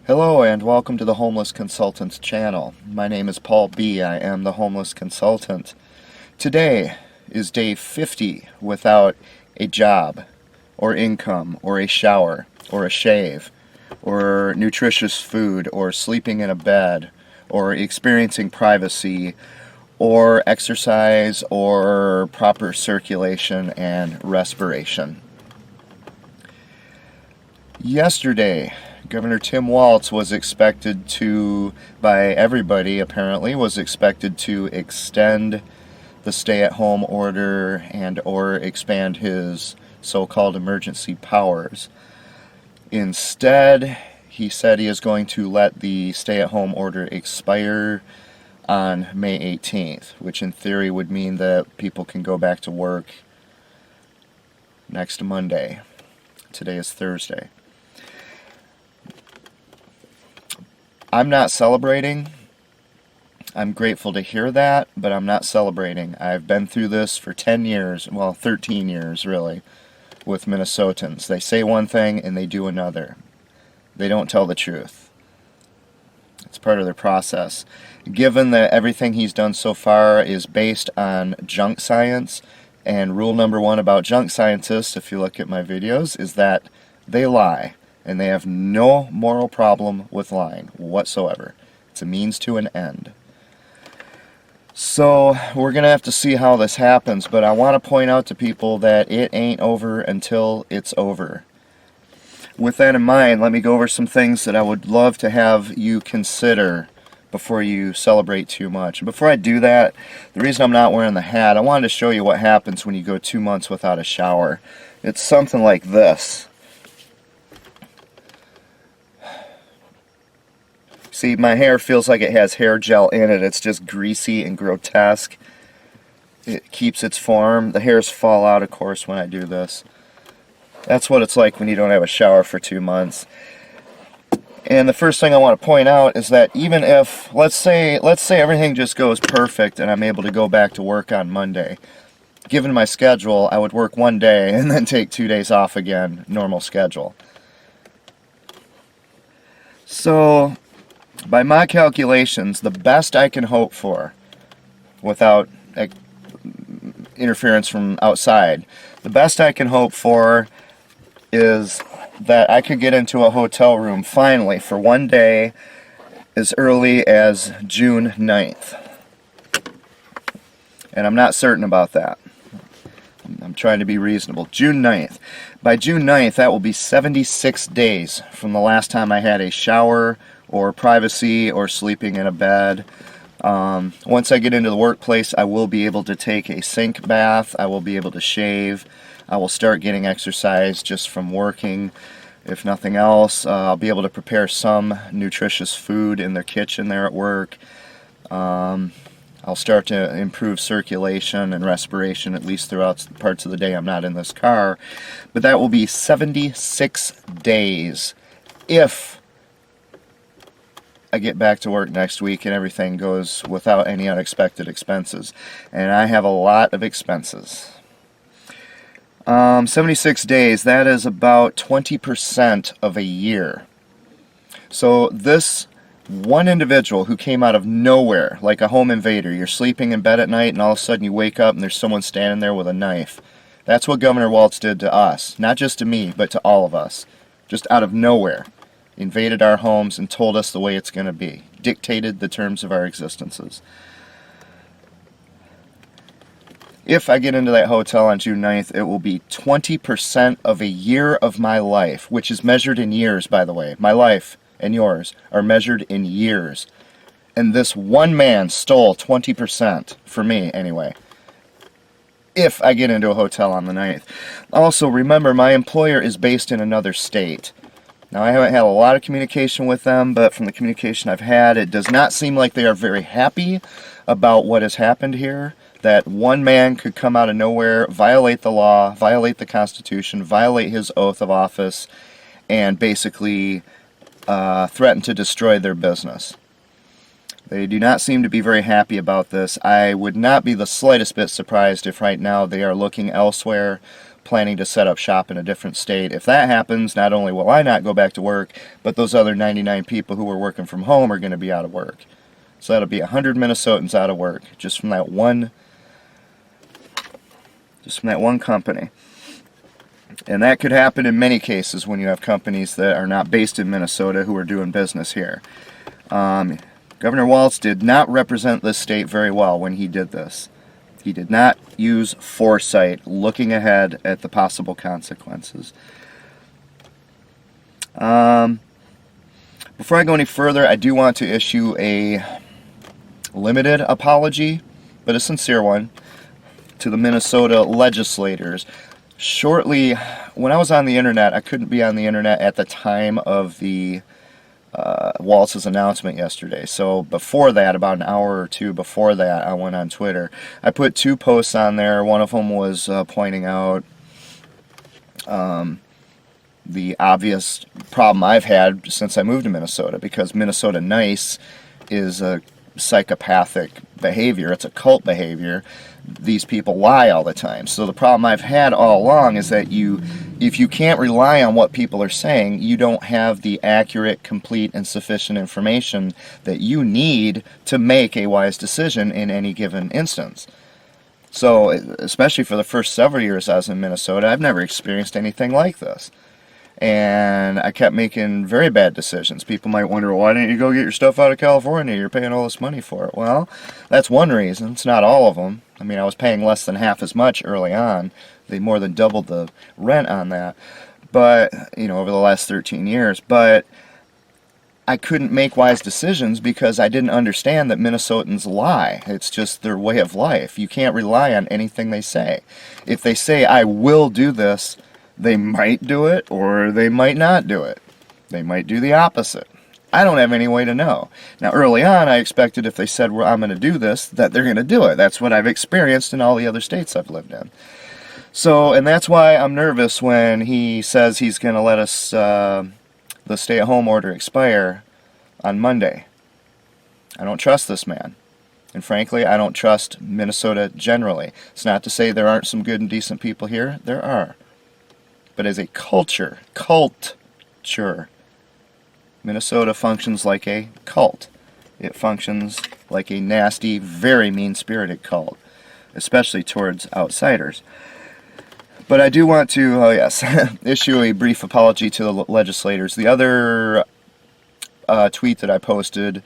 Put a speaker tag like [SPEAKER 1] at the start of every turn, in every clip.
[SPEAKER 1] Hello and welcome to the Homeless Consultants channel. My name is Paul B. I am the Homeless Consultant. Today is day 50 without a job, or income, or a shower, or a shave, or nutritious food, or sleeping in a bed, or experiencing privacy, or exercise, or proper circulation and respiration. Yesterday, Governor Tim Walz was expected to, by everybody apparently, was expected to extend the stay-at-home order and or expand his so-called emergency powers. Instead, he said he is going to let the stay-at-home order expire on May 18th, which in theory would mean that people can go back to work next Monday. Today is Thursday. I'm not celebrating. I'm grateful to hear that, but I'm not celebrating. I've been through this for 10 years, well, 13 years really, with Minnesotans. They say one thing and they do another. They don't tell the truth. It's part of their process. Given that everything he's done so far is based on junk science, and rule number one about junk scientists, if you look at my videos, is that they lie. And they have no moral problem with lying whatsoever. It's a means to an end. So we're going to have to see how this happens, but I want to point out to people that it ain't over until it's over. With that in mind, let me go over some things that I would love to have you consider before you celebrate too much. And before I do that, the reason I'm not wearing the hat, I wanted to show you what happens when you go 2 months without a shower. It's something like this. See, my hair feels like it has hair gel in it. It's just greasy and grotesque. It keeps its form. The hairs fall out, of course, when I do this. That's what it's like when you don't have a shower for 2 months. And the first thing I want to point out is that even if, let's say everything just goes perfect and I'm able to go back to work on Monday. Given my schedule, I would work 1 day and then take 2 days off again, normal schedule. So, by my calculations, the best I can hope for, without interference from outside, the best I can hope for is that I could get into a hotel room finally for 1 day as early as June 9th. And I'm not certain about that. I'm trying to be reasonable. June 9th. By June 9th, that will be 76 days from the last time I had a shower or privacy or sleeping in a bed. Once I get into the workplace, I will be able to take a sink bath. I will be able to shave. I will start getting exercise just from working. If nothing else, I'll be able to prepare some nutritious food in their kitchen there at work. I'll start to improve circulation and respiration, at least throughout parts of the day I'm not in this car. But that will be 76 days if I get back to work next week and everything goes without any unexpected expenses. And I have a lot of expenses. 76 days, that is about 20% of a year. So this one individual who came out of nowhere, like a home invader, you're sleeping in bed at night and all of a sudden you wake up and there's someone standing there with a knife. That's what Governor Walz did to us. Not just to me, but to all of us. Just out of nowhere. Invaded our homes and told us the way it's going to be. Dictated the terms of our existences. If I get into that hotel on June 9th, it will be 20% of a year of my life, which is measured in years, by the way. My life and yours are measured in years. And this one man stole 20%, for me anyway, if I get into a hotel on the 9th. Also, remember, my employer is based in another state. Now, I haven't had a lot of communication with them, but from the communication I've had, it does not seem like they are very happy about what has happened here. That one man could come out of nowhere, violate the law, violate the Constitution, violate his oath of office, and basically threaten to destroy their business. They do not seem to be very happy about this. I would not be the slightest bit surprised if right now they are looking elsewhere, planning to set up shop in a different state. If that happens, not only will I not go back to work, but those other 99 people who were working from home are going to be out of work. So that'll be 100 Minnesotans out of work just from that one company. And that could happen in many cases when you have companies that are not based in Minnesota who are doing business here. Governor Walz did not represent this state very well when he did this. He did not use foresight, looking ahead at the possible consequences. Before I go any further, I do want to issue a limited apology, but a sincere one, to the Minnesota legislators. Shortly, when I was on the internet, I couldn't be on the internet at the time of the Walz's announcement yesterday. So before that, about an hour or two before that, I went on Twitter. I put 2 posts on there. One of them was pointing out the obvious problem I've had since I moved to Minnesota, because Minnesota nice is a psychopathic behavior. It's a cult behavior. These people lie all the time. So the problem I've had all along is that if you can't rely on what people are saying, you don't have the accurate, complete, and sufficient information that you need to make a wise decision in any given instance. So, especially for the first several years I was in Minnesota, I've never experienced anything like this. And I kept making very bad decisions. People might wonder, why didn't you go get your stuff out of California? You're paying all this money for it. Well, that's one reason. It's not all of them. I mean, I was paying less than half as much early on. They more than doubled the rent on that. But, over the last 13 years. But I couldn't make wise decisions because I didn't understand that Minnesotans lie. It's just their way of life. You can't rely on anything they say. If they say, I will do this, they might do it, or they might not do it. They might do the opposite. I don't have any way to know. Now, early on, I expected if they said, well, I'm going to do this, that they're going to do it. That's what I've experienced in all the other states I've lived in. So, and that's why I'm nervous when he says he's going to let us, the stay-at-home order expire on Monday. I don't trust this man. And frankly, I don't trust Minnesota generally. It's not to say there aren't some good and decent people here. There are. But as a culture, Minnesota functions like a cult. It functions like a nasty, very mean-spirited cult, especially towards outsiders. But I do want to, issue a brief apology to the legislators. The other tweet that I posted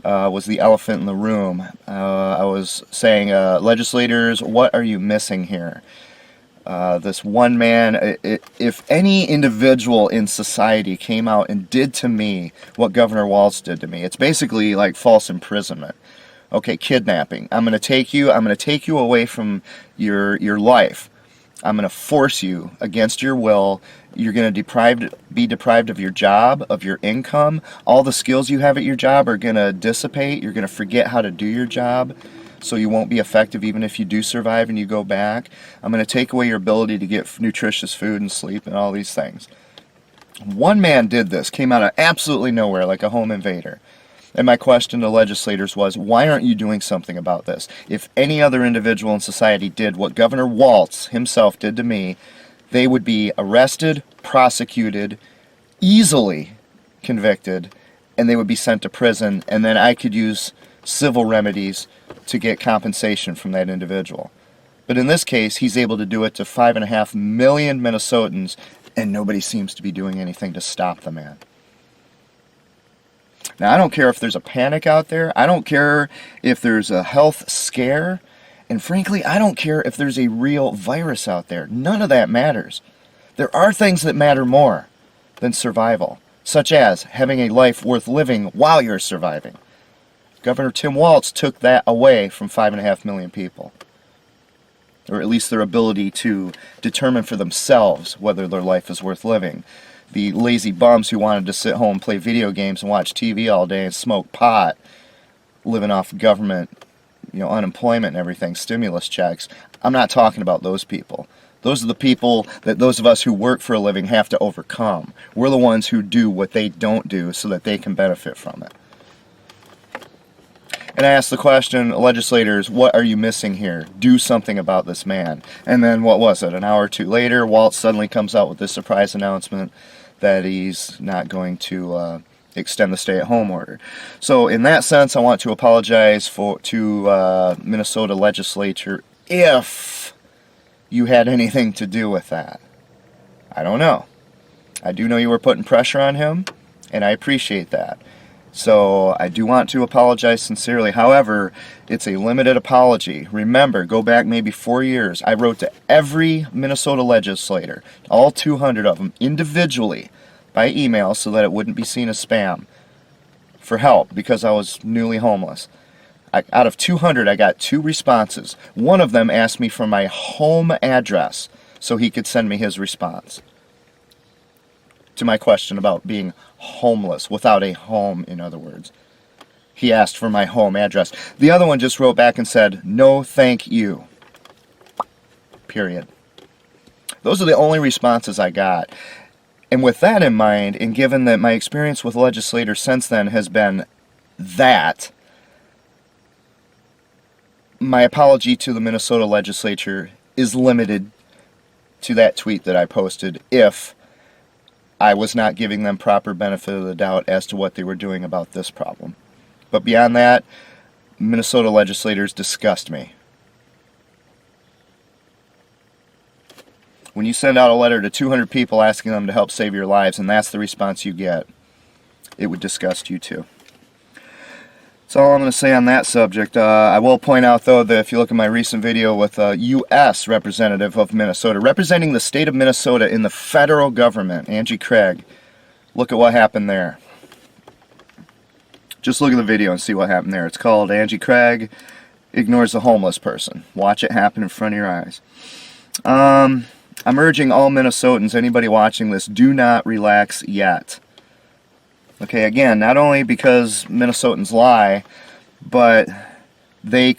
[SPEAKER 1] was the elephant in the room. I was saying, legislators, what are you missing here? This one man, if any individual in society came out and did to me what Governor Walz did to me, it's basically like false imprisonment. Okay, kidnapping. I'm going to take you away from your life. I'm going to force you against your will. You're going to be deprived of your job, of your income. All the skills you have at your job are going to dissipate. You're going to forget how to do your job. So you won't be effective even if you do survive and you go back. I'm going to take away your ability to get nutritious food and sleep and all these things. One man did this, came out of absolutely nowhere like a home invader. And my question to legislators was, why aren't you doing something about this? If any other individual in society did what Governor Walz himself did to me, they would be arrested, prosecuted, easily convicted, and they would be sent to prison, and then I could use civil remedies to get compensation from that individual. But in this case, he's able to do it to 5.5 million Minnesotans, and nobody seems to be doing anything to stop the man. Now, I don't care if there's a panic out there. I don't care if there's a health scare. And frankly, I don't care if there's a real virus out there. None of that matters. There are things that matter more than survival, such as having a life worth living while you're surviving. Governor Tim Walz took that away from 5.5 million people, or at least their ability to determine for themselves whether their life is worth living. The lazy bums who wanted to sit home, play video games, and watch TV all day and smoke pot, living off government, unemployment and everything, stimulus checks. I'm not talking about those people. Those are the people that those of us who work for a living have to overcome. We're the ones who do what they don't do so that they can benefit from it. And I asked the question, legislators, what are you missing here? Do something about this man. And then what was it? An hour or two later, Walz suddenly comes out with this surprise announcement that he's not going to extend the stay-at-home order. So in that sense, I want to apologize to Minnesota legislature if you had anything to do with that. I don't know. I do know you were putting pressure on him, and I appreciate that. So I do want to apologize sincerely. However, it's a limited apology. Remember, go back maybe 4 years. I wrote to every Minnesota legislator, all 200 of them, individually by email so that it wouldn't be seen as spam, for help because I was newly homeless. Out of 200, I got 2 responses. One of them asked me for my home address so he could send me his response to my question about being homeless, without a home, in other words. He asked for my home address. The other one just wrote back and said, no thank you. Period. Those are the only responses I got. And with that in mind, and given that my experience with legislators since then has been that, my apology to the Minnesota legislature is limited to that tweet that I posted if I was not giving them proper benefit of the doubt as to what they were doing about this problem. But beyond that, Minnesota legislators disgust me. When you send out a letter to 200 people asking them to help save your lives, and that's the response you get, it would disgust you too. That's all I'm going to say on that subject. I will point out, though, that if you look at my recent video with a U.S. representative of Minnesota, representing the state of Minnesota in the federal government, Angie Craig, look at what happened there. Just look at the video and see what happened there. It's called Angie Craig Ignores a Homeless Person. Watch it happen in front of your eyes. I'm urging all Minnesotans, anybody watching this, do not relax yet. Okay, again, not only because Minnesotans lie, but the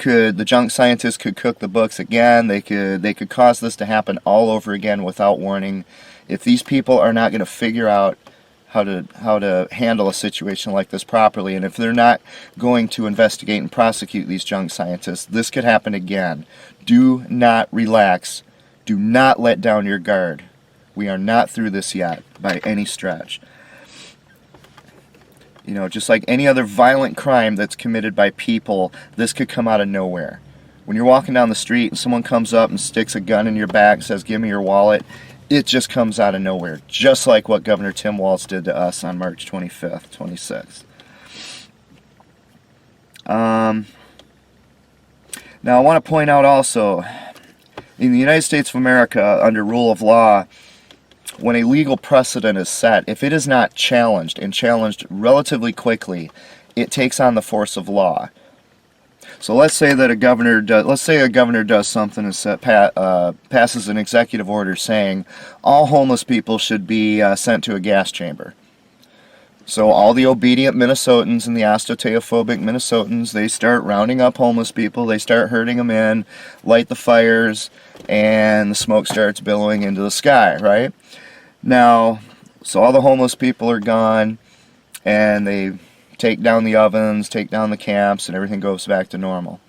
[SPEAKER 1] junk scientists could cook the books again. They could cause this to happen all over again without warning. If these people are not going to figure out how to handle a situation like this properly, and if they're not going to investigate and prosecute these junk scientists, this could happen again. Do not relax. Do not let down your guard. We are not through this yet by any stretch. You know, just like any other violent crime that's committed by people, this could come out of nowhere. When you're walking down the street and someone comes up and sticks a gun in your back and says, give me your wallet, it just comes out of nowhere. Just like what Governor Tim Walz did to us on March 25th, 26th. Now I want to point out also, in the United States of America, under rule of law, when a legal precedent is set, if it is not challenged, and challenged relatively quickly, it takes on the force of law. So let's say that a governor does something and passes an executive order saying all homeless people should be sent to a gas chamber. So all the obedient Minnesotans and the osteophobic Minnesotans, they start rounding up homeless people, they start herding them in, light the fires, and the smoke starts billowing into the sky, right? Now, so all the homeless people are gone, and they take down the ovens, take down the camps, and everything goes back to normal.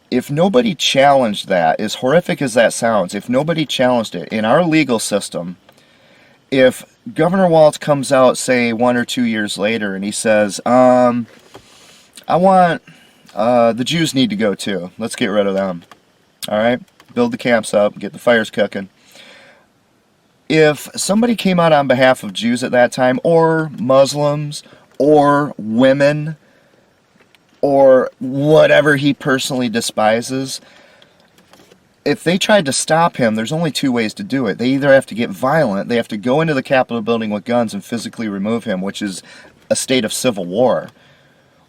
[SPEAKER 1] If nobody challenged that, as horrific as that sounds, if nobody challenged it, in our legal system, if Governor Walz comes out, say, 1 or 2 years later, and he says, the Jews need to go too. Let's get rid of them. All right? Build the camps up, get the fires cooking. If somebody came out on behalf of Jews at that time, or Muslims, or women, or whatever he personally despises, if they tried to stop him, there's only 2 ways to do it. They either have to get violent, they have to go into the Capitol building with guns and physically remove him, which is a state of civil war,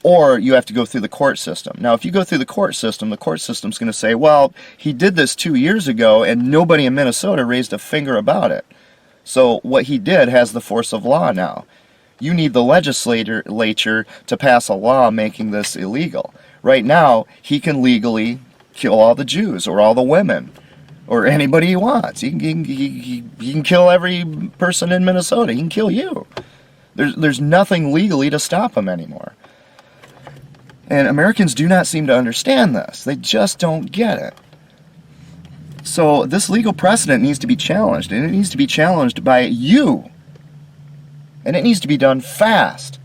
[SPEAKER 1] or you have to go through the court system. Now, if you go through the court system's going to say, well, he did this 2 years ago and nobody in Minnesota raised a finger about it. So what he did has the force of law now. You need the legislature to pass a law making this illegal. Right now, he can legally kill all the Jews or all the women or anybody he wants. He can kill every person in Minnesota. He can kill you. There's nothing legally to stop him anymore. And Americans do not seem to understand this. They just don't get it. So this legal precedent needs to be challenged, and it needs to be challenged by you. And it needs to be done fast.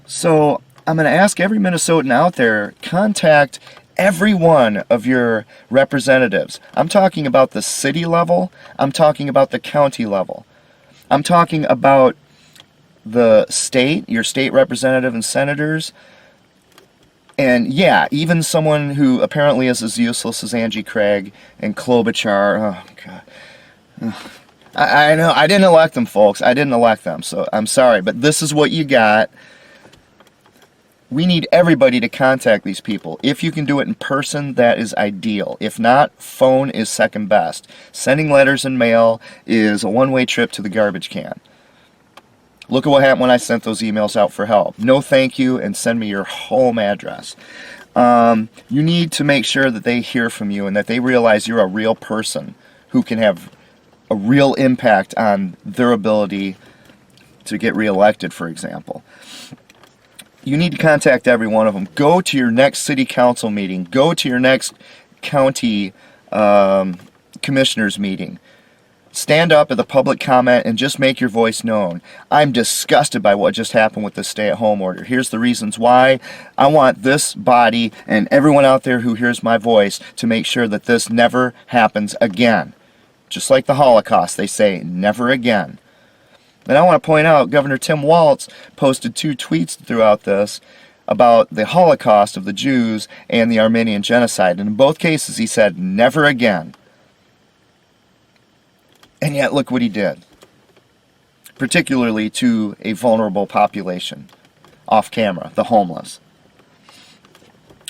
[SPEAKER 1] So I'm going to ask every Minnesotan out there, contact every one of your representatives. I'm talking about the city level. I'm talking about the county level. I'm talking about the state, your state representative and senators. And yeah, even someone who apparently is as useless as Angie Craig and Klobuchar. Oh, God. I know, I didn't elect them, folks. I didn't elect them, so I'm sorry. But this is what you got. We need everybody to contact these people. If you can do it in person, that is ideal. If not, phone is second best. Sending letters and mail is a one-way trip to the garbage can. Look at what happened when I sent those emails out for help. No thank you, and send me your home address. You need to make sure that they hear from you and that they realize you're a real person who can have a real impact on their ability to get reelected, for example. You need to contact every one of them. Go to your next city council meeting. Go to your next county commissioners meeting. Stand up at the public comment and just make your voice known. I'm disgusted by what just happened with the stay-at-home order. Here's the reasons why. I want this body and everyone out there who hears my voice to make sure that this never happens again. Just like the Holocaust, they say, never again. And I want to point out, Governor Tim Walz posted 2 tweets throughout this about the Holocaust of the Jews and the Armenian genocide. And in both cases, he said, never again. And yet, look what he did. Particularly to a vulnerable population. Off camera, the homeless.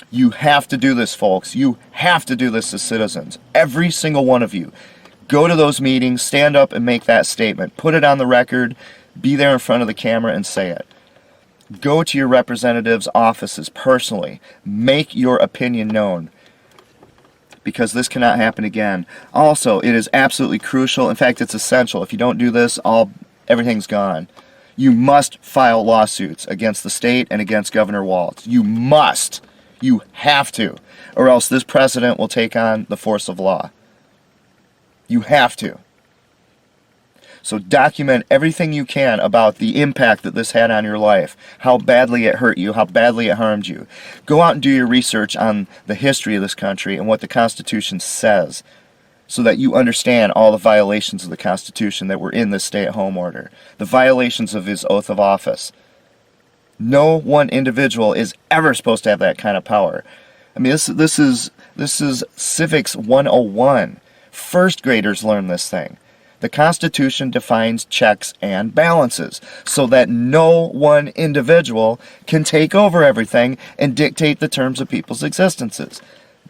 [SPEAKER 1] You have to do this, folks. You have to do this as citizens. Every single one of you. Go to those meetings, stand up and make that statement. Put it on the record, be there in front of the camera and say it. Go to your representatives' offices personally. Make your opinion known. Because this cannot happen again. Also, it is absolutely crucial. In fact, it's essential. If you don't do this, everything's gone. You must file lawsuits against the state and against Governor Walz. You must. You have to. Or else this precedent will take on the force of law. You have to. So document everything you can about the impact that this had on your life, how badly it hurt you, how badly it harmed you. Go out and do your research on the history of this country and what the Constitution says so that you understand all the violations of the Constitution that were in this stay-at-home order, the violations of his oath of office. No one individual is ever supposed to have that kind of power. I mean, this is Civics 101. First graders learn this thing. The Constitution defines checks and balances so that no one individual can take over everything and dictate the terms of people's existences.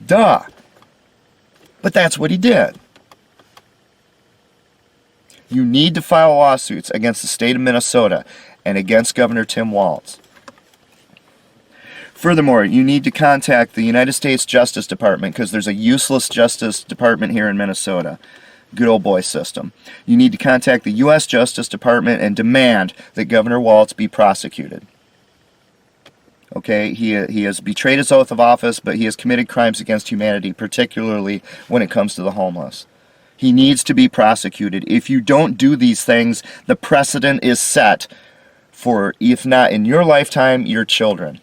[SPEAKER 1] Duh. But that's what he did. You need to file lawsuits against the state of Minnesota and against Governor Tim Walz. Furthermore, you need to contact the United States Justice Department because there's a useless Justice Department here in Minnesota. Good old boy system. You need to contact the U.S. Justice Department and demand that Governor Walz be prosecuted. Okay, he has betrayed his oath of office, but he has committed crimes against humanity, particularly when it comes to the homeless. He needs to be prosecuted. If you don't do these things, the precedent is set for, if not in your lifetime, your children.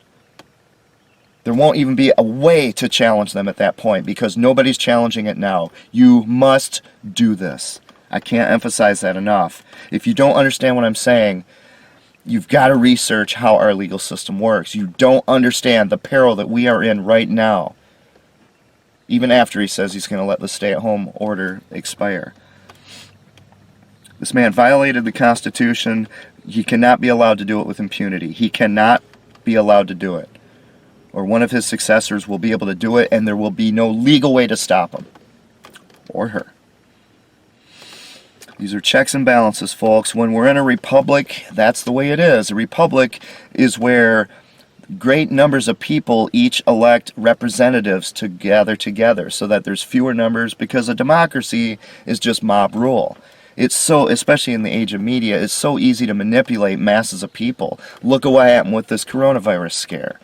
[SPEAKER 1] There won't even be a way to challenge them at that point because nobody's challenging it now. You must do this. I can't emphasize that enough. If you don't understand what I'm saying, you've got to research how our legal system works. You don't understand the peril that we are in right now. Even after he says he's going to let the stay-at-home order expire. This man violated the Constitution. He cannot be allowed to do it with impunity. He cannot be allowed to do it. Or one of his successors will be able to do it, and there will be no legal way to stop him. Or her. These are checks and balances, folks. When we're in a republic, that's the way it is. A republic is where great numbers of people each elect representatives to gather together so that there's fewer numbers because a democracy is just mob rule. It's so, especially in the age of media, it's so easy to manipulate masses of people. Look at what happened with this coronavirus scare.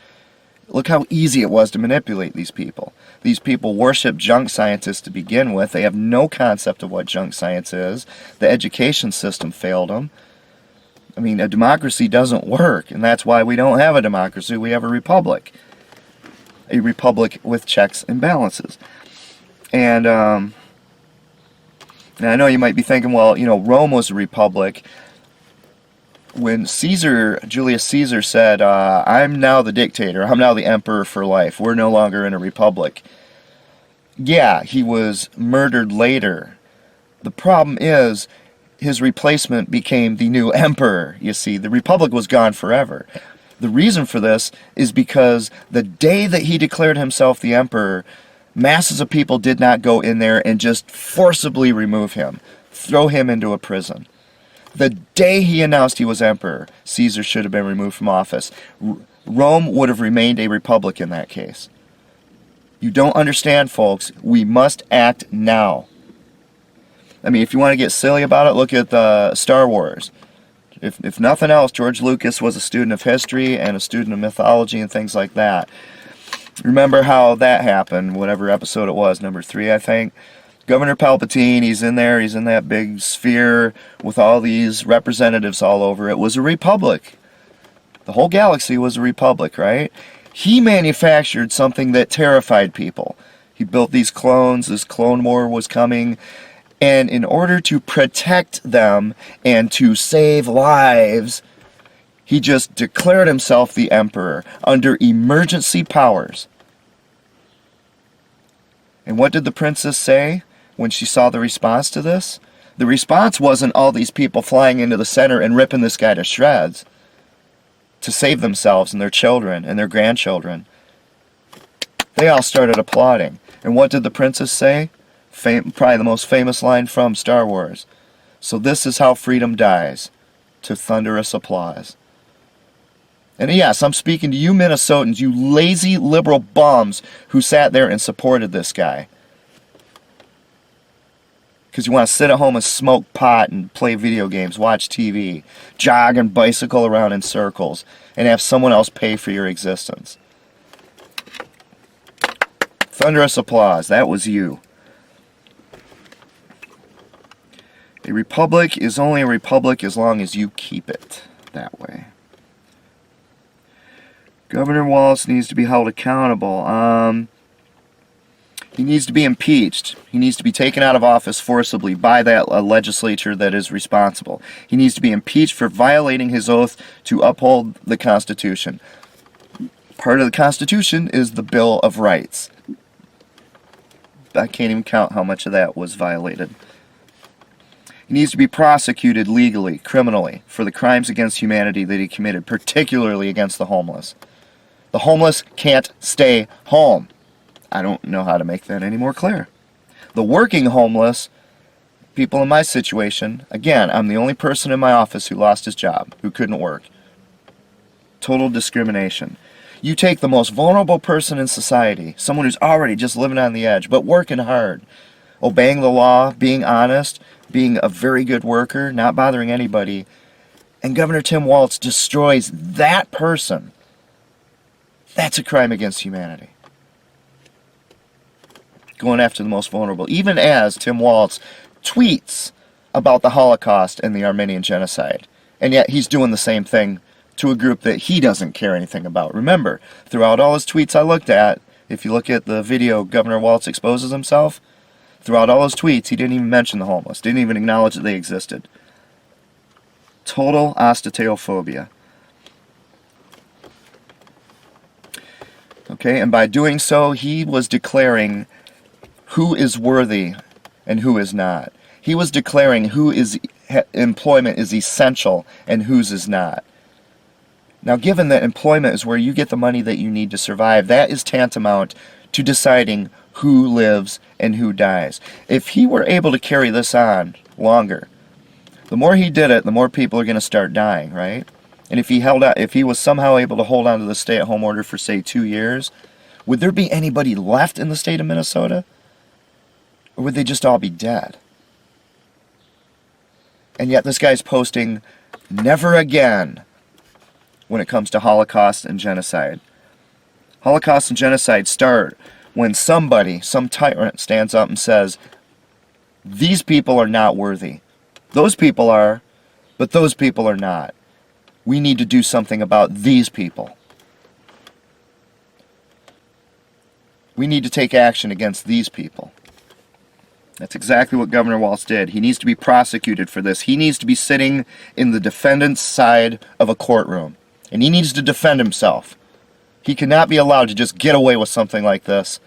[SPEAKER 1] Look how easy it was to manipulate these people. These people worship junk scientists to begin with. They have no concept of what junk science is. The education system failed them. I mean, a democracy doesn't work, and that's why we don't have a democracy. We have a republic. A republic with checks and balances. And I know you might be thinking, well, you know, Rome was a republic. When Julius Caesar said, I'm now the dictator, I'm now the emperor for life, we're no longer in a republic. Yeah, he was murdered later. The problem is, his replacement became the new emperor, you see. The republic was gone forever. The reason for this is because the day that he declared himself the emperor, masses of people did not go in there and just forcibly remove him, throw him into a prison. The day he announced he was emperor, Caesar should have been removed from office. Rome would have remained a republic in that case. You don't understand, folks. We must act now. I mean, if you want to get silly about it, look at Star Wars. If nothing else, George Lucas was a student of history and a student of mythology and things like that. Remember how that happened, whatever episode it was, number 3, I think. Governor Palpatine, he's in there, he's in that big sphere with all these representatives all over. It was a republic. The whole galaxy was a republic, right? He manufactured something that terrified people. He built these clones, this clone war was coming, and in order to protect them and to save lives, he just declared himself the emperor under emergency powers. And what did the princess say when she saw the response to this? The response wasn't all these people flying into the center and ripping this guy to shreds to save themselves and their children and their grandchildren. They all started applauding. And what did the princess say? Probably the most famous line from Star Wars. So this is how freedom dies, to thunderous applause. And yes, I'm speaking to you Minnesotans, you lazy liberal bums who sat there and supported this guy. Because you want to sit at home and smoke pot and play video games, watch TV, jog and bicycle around in circles, and have someone else pay for your existence. Thunderous applause, that was you. A republic is only a republic as long as you keep it that way. Governor Walz needs to be held accountable. He needs to be impeached. He needs to be taken out of office forcibly by that legislature that is responsible. He needs to be impeached for violating his oath to uphold the Constitution. Part of the Constitution is the Bill of Rights. I can't even count how much of that was violated. He needs to be prosecuted legally, criminally, for the crimes against humanity that he committed, particularly against the homeless. The homeless can't stay home. I don't know how to make that any more clear. The working homeless, people in my situation, again, I'm the only person in my office who lost his job, who couldn't work. Total discrimination. You take the most vulnerable person in society, someone who's already just living on the edge, but working hard, obeying the law, being honest, being a very good worker, not bothering anybody, and Governor Tim Walz destroys that person. That's a crime against humanity. Going after the most vulnerable. Even as Tim Walz tweets about the Holocaust and the Armenian genocide. And yet he's doing the same thing to a group that he doesn't care anything about. Remember, throughout all his tweets I looked at, if you look at the video Governor Walz exposes himself, throughout all his tweets he didn't even mention the homeless. Didn't even acknowledge that they existed. Total ostentateophobia. Okay, and by doing so, he was declaring who is worthy and who is not. He was declaring employment is essential and whose is not. Now, given that employment is where you get the money that you need to survive, that is tantamount to deciding who lives and who dies. If he were able to carry this on longer, the more he did it, the more people are going to start dying, right? And if he was somehow able to hold on to the stay-at-home order for, say, 2 years, would there be anybody left in the state of Minnesota? Or would they just all be dead? And yet this guy's posting never again when it comes to Holocaust and genocide. Holocaust and genocide start when somebody, some tyrant, stands up and says, these people are not worthy. Those people are, but those people are not. We need to do something about these people. We need to take action against these people. That's exactly what Governor Walz did. He needs to be prosecuted for this. He needs to be sitting in the defendant's side of a courtroom. And he needs to defend himself. He cannot be allowed to just get away with something like this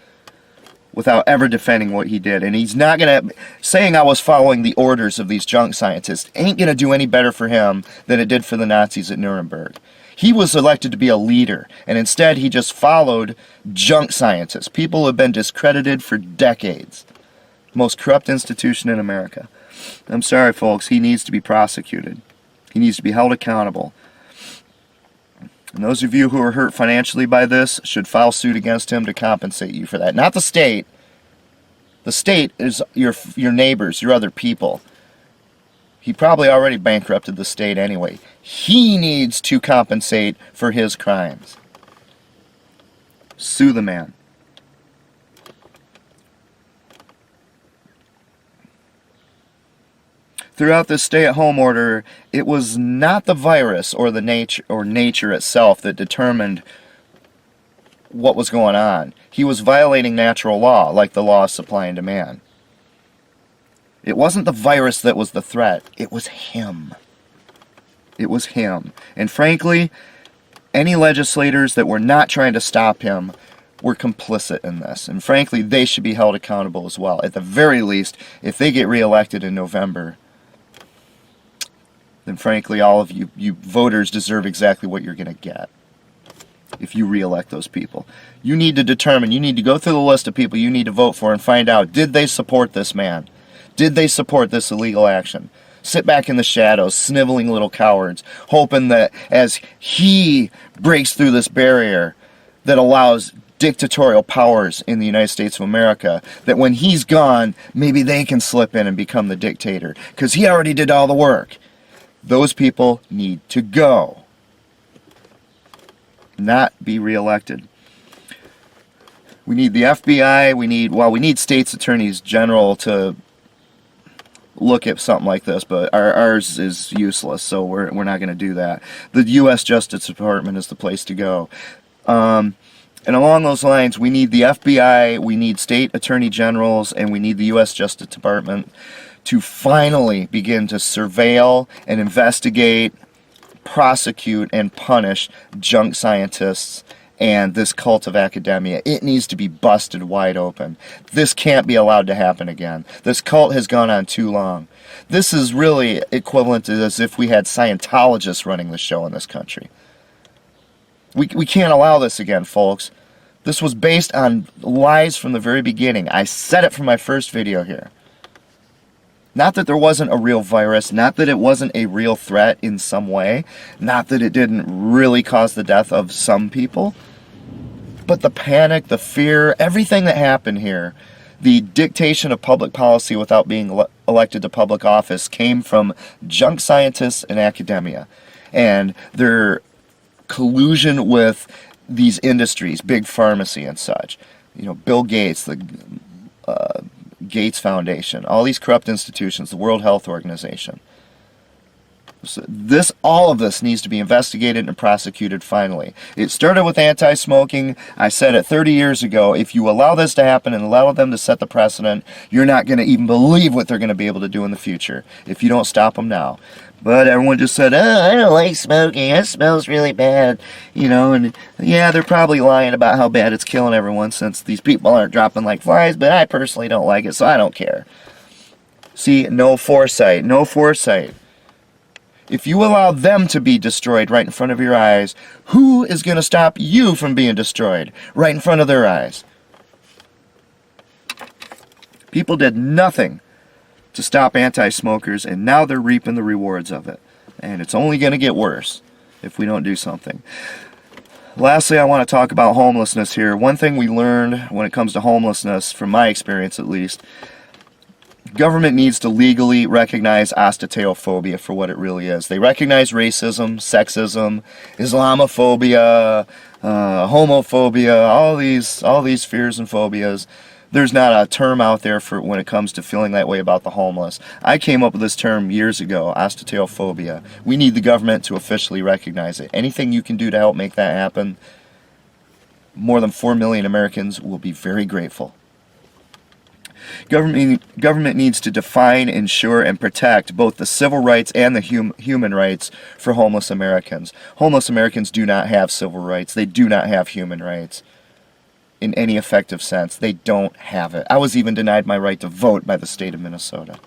[SPEAKER 1] without ever defending what he did. And he's not going to... Saying I was following the orders of these junk scientists ain't going to do any better for him than it did for the Nazis at Nuremberg. He was elected to be a leader, and instead he just followed junk scientists, people who have been discredited for decades. Most corrupt institution in America. I'm sorry, folks, he needs to be prosecuted. He needs to be held accountable. And those of you who are hurt financially by this should file suit against him to compensate you for that. Not the state. The state is your neighbors, your other people. He probably already bankrupted the state anyway. He needs to compensate for his crimes. Sue the man. Throughout this stay-at-home order, it was not the virus or the nature itself that determined what was going on. He was violating natural law, like the law of supply and demand. It wasn't the virus that was the threat. It was him. It was him. And frankly, any legislators that were not trying to stop him were complicit in this. And frankly, they should be held accountable as well. At the very least, if they get reelected in November, then frankly, all of you voters deserve exactly what you're going to get if you reelect those people. You need to determine, you need to go through the list of people you need to vote for and find out, did they support this man? Did they support this illegal action? Sit back in the shadows, sniveling little cowards, hoping that as he breaks through this barrier that allows dictatorial powers in the United States of America, that when he's gone, maybe they can slip in and become the dictator, because he already did all the work. Those people need to go, not be reelected. We need the FBI, we need states attorneys general to look at something like this, but ours is useless, so we're not going to do that. The U.S. Justice Department is the place to go. And along those lines, we need the FBI, we need state attorney generals, and we need the U.S. Justice Department to finally begin to surveil and investigate, prosecute, and punish junk scientists and this cult of academia. It needs to be busted wide open. This can't be allowed to happen again. This cult has gone on too long. This is really equivalent to as if we had Scientologists running the show in this country. We can't allow this again, folks. This was based on lies from the very beginning. I said it from my first video here. Not that there wasn't a real virus, not that it wasn't a real threat in some way, not that it didn't really cause the death of some people, but the panic, the fear, everything that happened here, the dictation of public policy without being elected to public office came from junk scientists and academia, and their collusion with these industries, big pharmacy and such. You know, Bill Gates, the Gates Foundation, all these corrupt institutions, the World Health Organization. So all of this needs to be investigated and prosecuted finally. It started with anti-smoking. I said it 30 years ago, if you allow this to happen and allow them to set the precedent, you're not going to even believe what they're going to be able to do in the future if you don't stop them now. But everyone just said, oh, I don't like smoking, it smells really bad, you know, and yeah, they're probably lying about how bad it's killing everyone since these people aren't dropping like flies, but I personally don't like it, so I don't care. See, no foresight, no foresight. If you allow them to be destroyed right in front of your eyes, who is going to stop you from being destroyed right in front of their eyes? People did nothing to stop anti-smokers, and now they're reaping the rewards of it. And it's only going to get worse if we don't do something. Lastly, I want to talk about homelessness here. One thing we learned when it comes to homelessness, from my experience at least, Government needs to legally recognize ostetophobia for what it really is. They recognize racism, sexism, Islamophobia, homophobia, all these fears and phobias. There's not a term out there for when it comes to feeling that way about the homeless. I came up with this term years ago, ostetophobia. We need the government to officially recognize it. Anything you can do to help make that happen, more than 4 million Americans will be very grateful. Government needs to define, ensure, and protect both the civil rights and the human rights for homeless Americans. Homeless Americans do not have civil rights. They do not have human rights in any effective sense. They don't have it. I was even denied my right to vote by the state of Minnesota.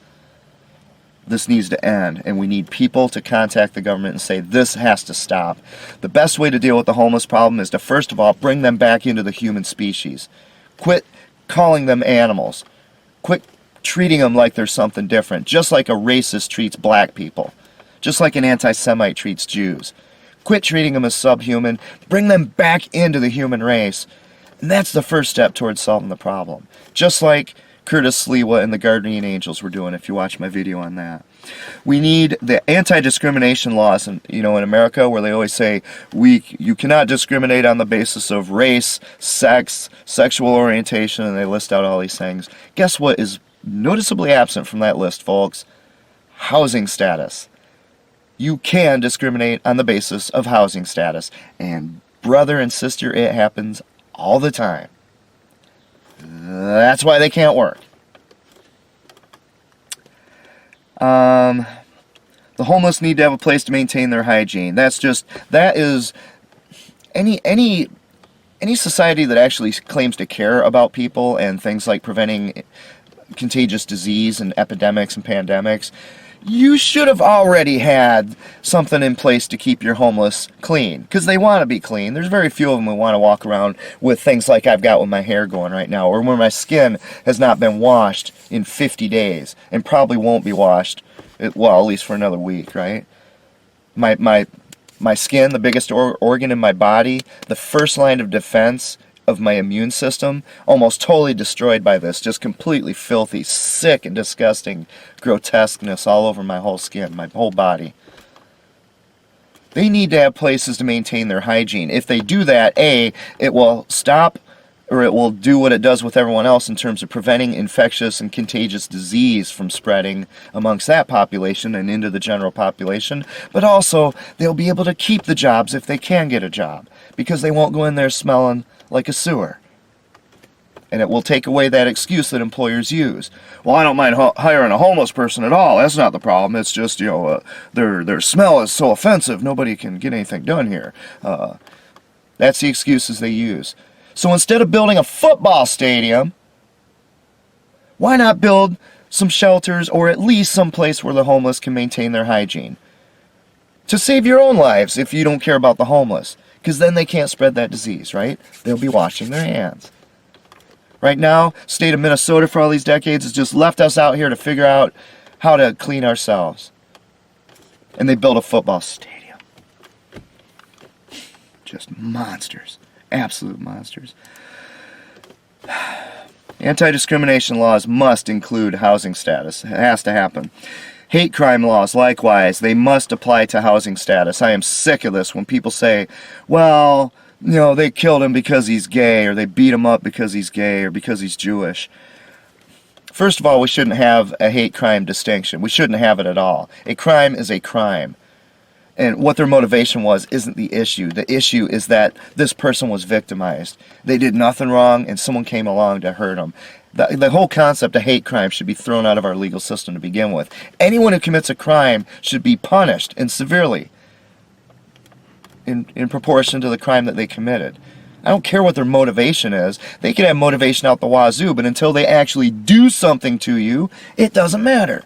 [SPEAKER 1] This needs to end, and we need people to contact the government and say, this has to stop. The best way to deal with the homeless problem is to, first of all, bring them back into the human species. Quit calling them animals. Quit treating them like they're something different, just like a racist treats black people, just like an anti-Semite treats Jews. Quit treating them as subhuman. Bring them back into the human race. And that's the first step towards solving the problem. Just like Curtis Sliwa and the Guardian Angels were doing, if you watch my video on that. We need the anti-discrimination laws in America, where they always say you cannot discriminate on the basis of race, sex, sexual orientation, and they list out all these things. Guess what is noticeably absent from that list, folks? Housing status. You can discriminate on the basis of housing status. And brother and sister, it happens all the time. That's why they can't work. The homeless need to have a place to maintain their hygiene. That is any society that actually claims to care about people and things like preventing contagious disease and epidemics and pandemics. You should have already had something in place to keep your homeless clean, because they want to be clean. There's very few of them who want to walk around with things like I've got with my hair going right now, or where my skin has not been washed in 50 days and probably won't be washed, well, at least for another week, right? My skin, the biggest organ in my body, the first line of defense of my immune system, almost totally destroyed by this. Just completely filthy, sick, and disgusting grotesqueness all over my whole skin, my whole body. They need to have places to maintain their hygiene. If they do that, A, it will stop, or it will do what it does with everyone else in terms of preventing infectious and contagious disease from spreading amongst that population and into the general population. But also, they'll be able to keep the jobs if they can get a job, because they won't go in there smelling like a sewer. And it will take away that excuse that employers use. Well, I don't mind hiring a homeless person at all. That's not the problem. It's just, their smell is so offensive, nobody can get anything done here. That's the excuses they use. So instead of building a football stadium, why not build some shelters, or at least some place where the homeless can maintain their hygiene? To save your own lives if you don't care about the homeless. Because then they can't spread that disease, right? They'll be washing their hands. Right now, state of Minnesota for all these decades has just left us out here to figure out how to clean ourselves. And they built a football stadium. Just monsters. Absolute monsters. Anti-discrimination laws must include housing status. It has to happen. Hate crime laws, likewise, they must apply to housing status. I am sick of this when people say, well, they killed him because he's gay, or they beat him up because he's gay, or because he's Jewish. First of all, we shouldn't have a hate crime distinction. We shouldn't have it at all. A crime is a crime. And what their motivation was isn't the issue. The issue is that this person was victimized. They did nothing wrong, and someone came along to hurt them. The whole concept of hate crime should be thrown out of our legal system to begin with. Anyone who commits a crime should be punished, and severely, in proportion to the crime that they committed. I don't care what their motivation is. They can have motivation out the wazoo, but until they actually do something to you, it doesn't matter.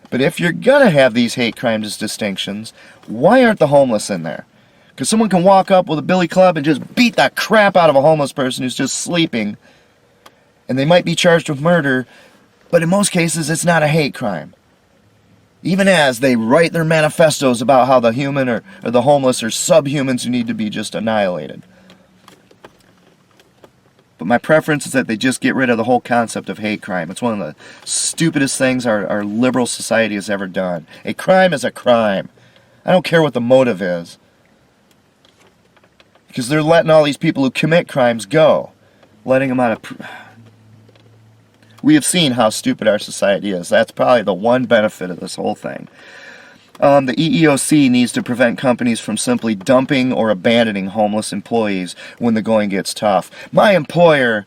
[SPEAKER 1] But if you're going to have these hate crimes distinctions, why aren't the homeless in there? Because someone can walk up with a billy club and just beat the crap out of a homeless person who's just sleeping, and they might be charged with murder, but in most cases it's not a hate crime. Even as they write their manifestos about how the human or the homeless are subhumans who need to be just annihilated. But my preference is that they just get rid of the whole concept of hate crime. It's one of the stupidest things our liberal society has ever done. A crime is a crime. I don't care what the motive is. Because they're letting all these people who commit crimes go. Letting them out of... We have seen how stupid our society is. That's probably the one benefit of this whole thing. The EEOC needs to prevent companies from simply dumping or abandoning homeless employees when the going gets tough. My employer,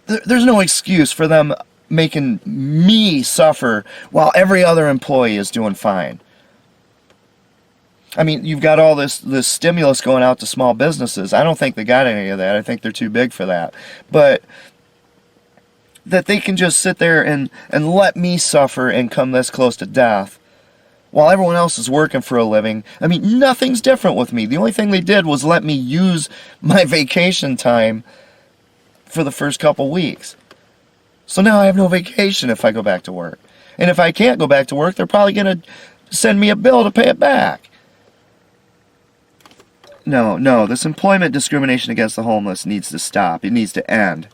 [SPEAKER 1] there's no excuse for them making me suffer while every other employee is doing fine. I mean, you've got all this stimulus going out to small businesses. I don't think they got any of that. I think they're too big for that. But that they can just sit there and let me suffer and come this close to death while everyone else is working for a living. I mean, nothing's different with me. The only thing they did was let me use my vacation time for the first couple weeks. So now I have no vacation if I go back to work. And if I can't go back to work, they're probably going to send me a bill to pay it back. No, this employment discrimination against the homeless needs to stop. It needs to end.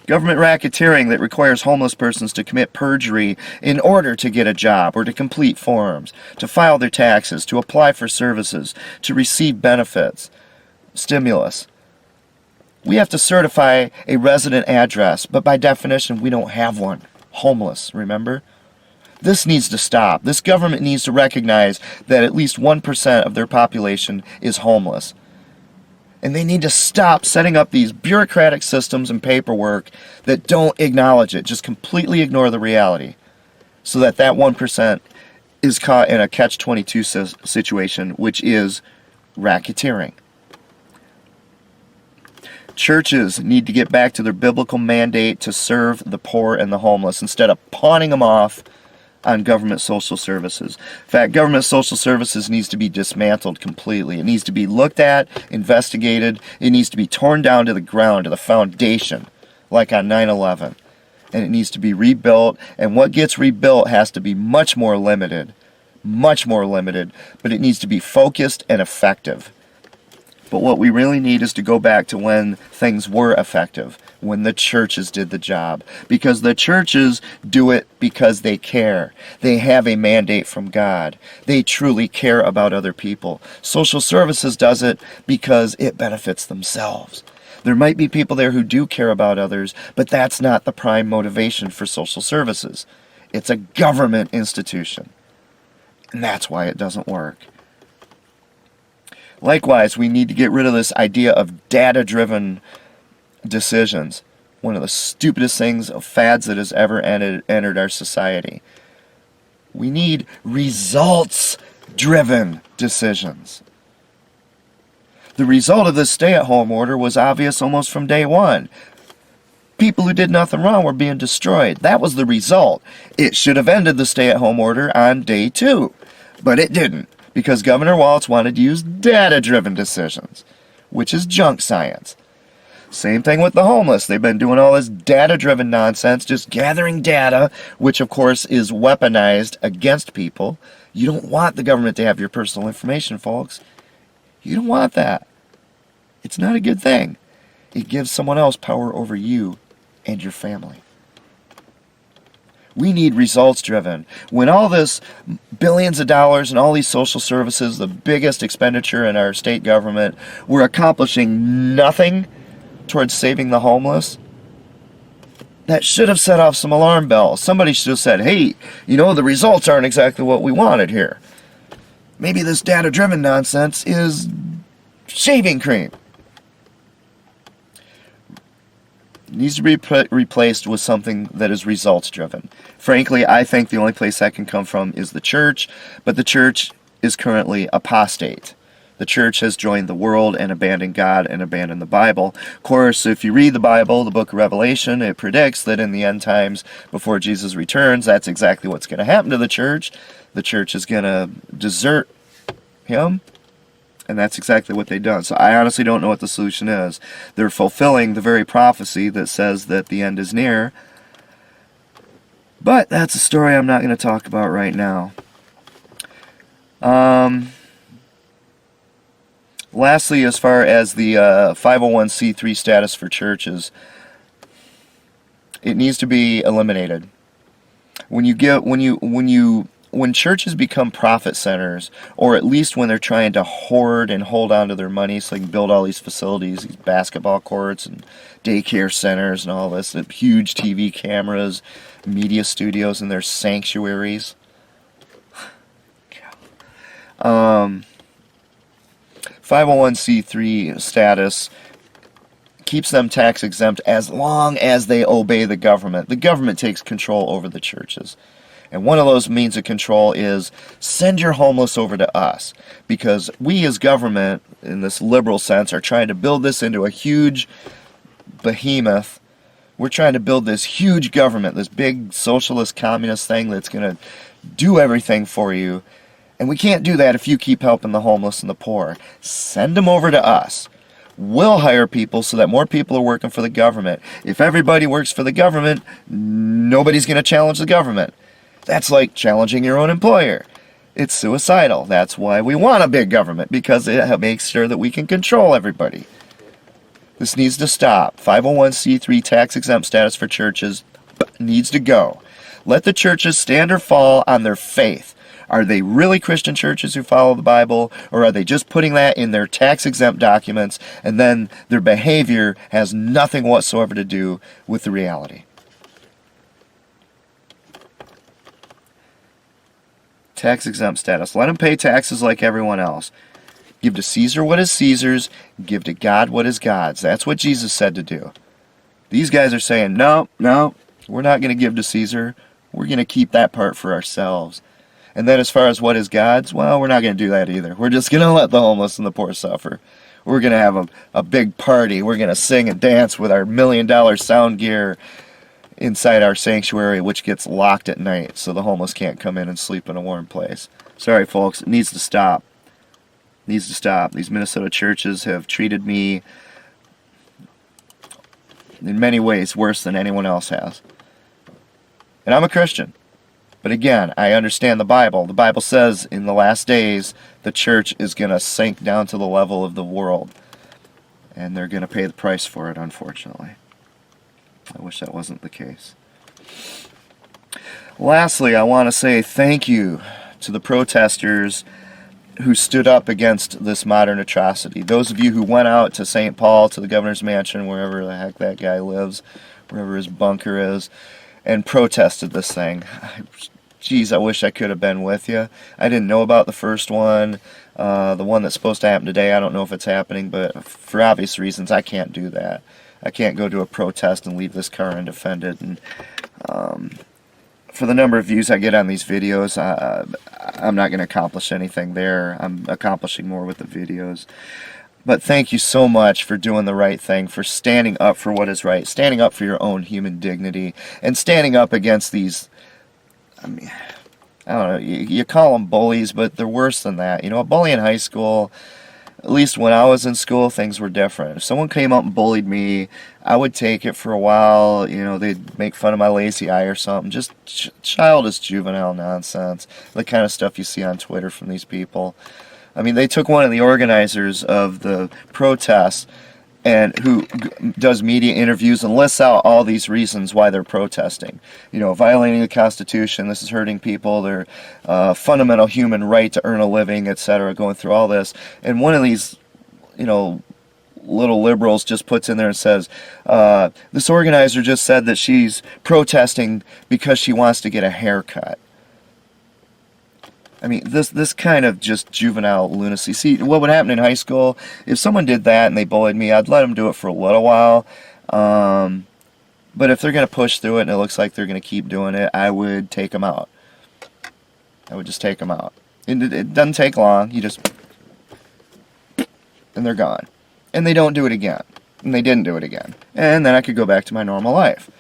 [SPEAKER 1] Government racketeering that requires homeless persons to commit perjury in order to get a job or to complete forms, to file their taxes, to apply for services, to receive benefits, stimulus. We have to certify a resident address, but by definition, we don't have one. Homeless, remember? This needs to stop. This government needs to recognize that at least 1% of their population is homeless. And they need to stop setting up these bureaucratic systems and paperwork that don't acknowledge it, just completely ignore the reality, so that 1% is caught in a catch-22 situation, which is racketeering. Churches need to get back to their biblical mandate to serve the poor and the homeless instead of pawning them off on government social services. In fact, government social services needs to be dismantled completely. It needs to be looked at, investigated. It needs to be torn down to the ground, to the foundation, like on 9/11. And it needs to be rebuilt, and what gets rebuilt has to be much more limited, but it needs to be focused and effective. But what we really need is to go back to when things were effective, when the churches did the job. Because the churches do it because they care. They have a mandate from God. They truly care about other people. Social services does it because it benefits themselves. There might be people there who do care about others, but that's not the prime motivation for social services. It's a government institution. And that's why it doesn't work. Likewise, we need to get rid of this idea of data-driven decisions. One of the stupidest things of fads that has ever entered our society. We need results-driven decisions. The result of this stay-at-home order was obvious almost from day one. People who did nothing wrong were being destroyed. That was the result. It should have ended the stay-at-home order on day 2, but it didn't. Because Governor Walz wanted to use data-driven decisions, which is junk science. Same thing with the homeless. They've been doing all this data-driven nonsense, just gathering data, which of course is weaponized against people. You don't want the government to have your personal information, folks. You don't want that. It's not a good thing. It gives someone else power over you and your family. We need results-driven. When all this billions of dollars and all these social services, the biggest expenditure in our state government, we're accomplishing nothing towards saving the homeless, that should have set off some alarm bells. Somebody should have said, hey, the results aren't exactly what we wanted here. Maybe this data-driven nonsense is shaving cream. Needs to be replaced with something that is results-driven. Frankly, I think the only place that can come from is the church, but the church is currently apostate. The church has joined the world and abandoned God and abandoned the Bible. Of course, if you read the Bible, the book of Revelation, it predicts that in the end times, before Jesus returns, that's exactly what's going to happen to the church. The church is going to desert him. And that's exactly what they've done. So I honestly don't know what the solution is. They're fulfilling the very prophecy that says that the end is near. But that's a story I'm not going to talk about right now. Lastly, as far as the 501c3 status for churches, it needs to be eliminated. When churches become profit centers, or at least when they're trying to hoard and hold on to their money so they can build all these facilities, these basketball courts and daycare centers and all this, huge TV cameras, media studios in their sanctuaries. 501c3 status keeps them tax exempt as long as they obey the government. The government takes control over the churches. And one of those means of control is send your homeless over to us. Because we as government, in this liberal sense, are trying to build this into a huge behemoth. We're trying to build this huge government, this big socialist communist thing that's going to do everything for you. And we can't do that if you keep helping the homeless and the poor. Send them over to us. We'll hire people so that more people are working for the government. If everybody works for the government, nobody's going to challenge the government. That's like challenging your own employer. It's suicidal. That's why we want a big government, because it makes sure that we can control everybody. This needs to stop. 501c3 tax-exempt status for churches needs to go. Let the churches stand or fall on their faith. Are they really Christian churches who follow the Bible, or are they just putting that in their tax-exempt documents, and then their behavior has nothing whatsoever to do with the reality? Tax-exempt status. Let them pay taxes like everyone else. Give to Caesar what is Caesar's, give to God what is God's. That's what Jesus said to do. These guys are saying, no, we're not going to give to Caesar. We're going to keep that part for ourselves. And then as far as what is God's, well, we're not going to do that either. We're just going to let the homeless and the poor suffer. We're going to have a big party. We're going to sing and dance with our $1 million sound gear inside our sanctuary, which gets locked at night so the homeless can't come in and sleep in a warm place. Sorry, folks, it needs to stop. It needs to stop. These Minnesota churches have treated me in many ways worse than anyone else has. And I'm a Christian. But again, I understand the Bible. The Bible says in the last days, the church is going to sink down to the level of the world. And they're going to pay the price for it, unfortunately. I wish that wasn't the case. Lastly, I want to say thank you to the protesters who stood up against this modern atrocity. Those of you who went out to St. Paul, to the governor's mansion, wherever the heck that guy lives, wherever his bunker is, and protested this thing. Geez, I wish I could have been with you. I didn't know about the first one. The one that's supposed to happen today, I don't know if it's happening, but for obvious reasons, I can't do that. I can't go to a protest and leave this car undefended. And for the number of views I get on these videos, I'm not going to accomplish anything there. I'm accomplishing more with the videos. But thank you so much for doing the right thing, for standing up for what is right, standing up for your own human dignity, and standing up against these, I mean, I don't know, you call them bullies, but they're worse than that. You know, a bully in high school, at least when I was in school, things were different. If someone came up and bullied me, I would take it for a while. You know, they'd make fun of my lazy eye or something. Just childish, juvenile nonsense, the kind of stuff you see on Twitter from these people. I mean, they took one of the organizers of the protests, and who does media interviews and lists out all these reasons why they're protesting. You know, violating the Constitution, this is hurting people, their fundamental human right to earn a living, etc., going through all this. And one of these, you know, little liberals just puts in there and says, this organizer just said that she's protesting because she wants to get a haircut. I mean, this kind of just juvenile lunacy. See, what would happen in high school, if someone did that and they bullied me, I'd let them do it for a little while. But if they're going to push through it and it looks like they're going to keep doing it, I would take them out. I would just take them out. It doesn't take long. You just... and they're gone. And they don't do it again. And they didn't do it again. And then I could go back to my normal life.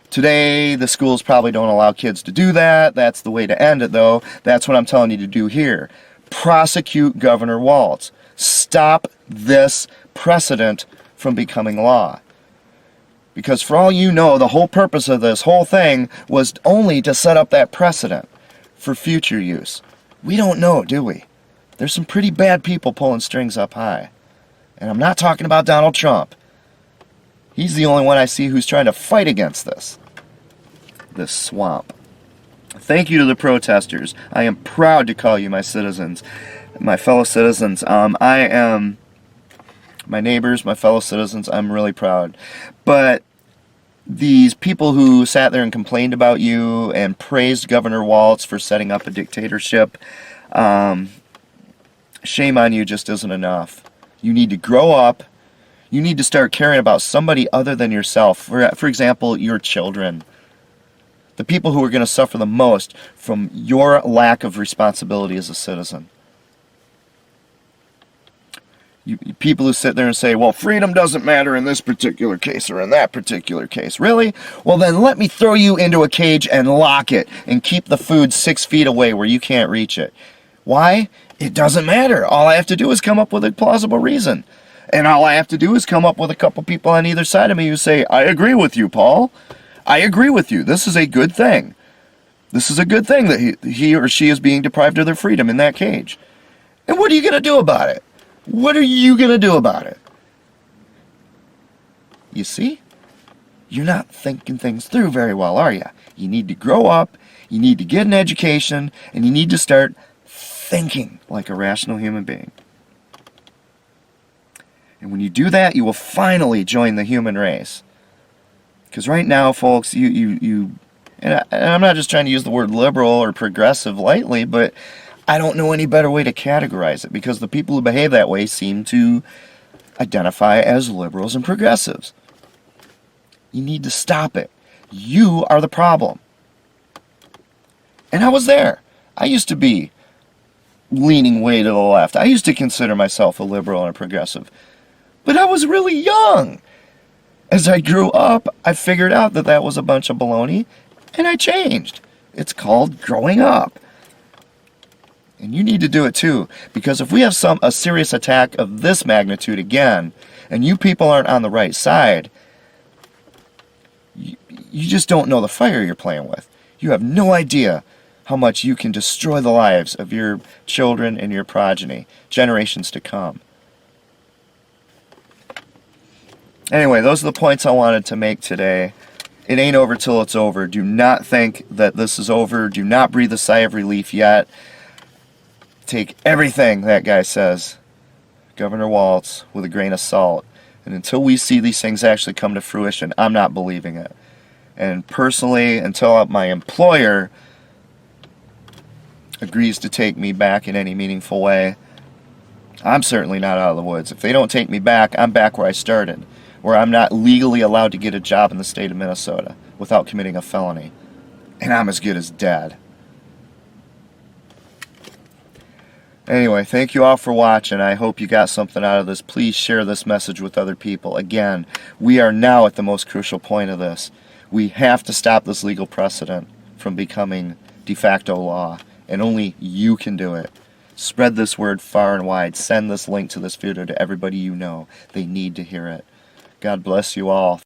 [SPEAKER 1] Today, the schools probably don't allow kids to do that. That's the way to end it, though. That's what I'm telling you to do here. Prosecute Governor Walz. Stop this precedent from becoming law. Because for all you know, the whole purpose of this whole thing was only to set up that precedent for future use. We don't know, do we? There's some pretty bad people pulling strings up high. And I'm not talking about Donald Trump. He's the only one I see who's trying to fight against this swamp. Thank you to the protesters. I am proud to call you my citizens, my fellow citizens. I am my neighbors, my fellow citizens. I'm really proud. But these people who sat there and complained about you and praised Governor Walz for setting up a dictatorship, shame on you just isn't enough. You need to grow up. You need to start caring about somebody other than yourself. For example, your children. The people who are going to suffer the most from your lack of responsibility as a citizen. People who sit there and say, well, freedom doesn't matter in this particular case or in that particular case. Really? Well, then let me throw you into a cage and lock it and keep the food 6 feet away where you can't reach it. Why? It doesn't matter. All I have to do is come up with a plausible reason. And all I have to do is come up with a couple people on either side of me who say, I agree with you, Paul. I agree with you. This is a good thing. This is a good thing that he or she is being deprived of their freedom in that cage. And what are you going to do about it? What are you going to do about it? You see? You're not thinking things through very well, are you? You need to grow up, you need to get an education, and you need to start thinking like a rational human being. And when you do that, you will finally join the human race. Because right now, folks, and I'm not just trying to use the word liberal or progressive lightly, but I don't know any better way to categorize it, because the people who behave that way seem to identify as liberals and progressives. You need to stop it. You are the problem. And I was there. I used to be leaning way to the left. I used to consider myself a liberal and a progressive. But I was really young. As I grew up, I figured out that that was a bunch of baloney, and I changed. It's called growing up. And you need to do it too, because if we have a serious attack of this magnitude again, and you people aren't on the right side, you just don't know the fire you're playing with. You have no idea how much you can destroy the lives of your children and your progeny, generations to come. Anyway, those are the points I wanted to make today. It ain't over till it's over. Do not think that this is over. Do not breathe a sigh of relief yet. Take everything that guy says, Governor Walz, with a grain of salt. And until we see these things actually come to fruition, I'm not believing it. And personally, until my employer agrees to take me back in any meaningful way, I'm certainly not out of the woods. If they don't take me back, I'm back where I started, where I'm not legally allowed to get a job in the state of Minnesota without committing a felony. And I'm as good as dead. Anyway, thank you all for watching. I hope you got something out of this. Please share this message with other people. Again, we are now at the most crucial point of this. We have to stop this legal precedent from becoming de facto law, and only you can do it. Spread this word far and wide. Send this link to this video to everybody you know. They need to hear it. God bless you all.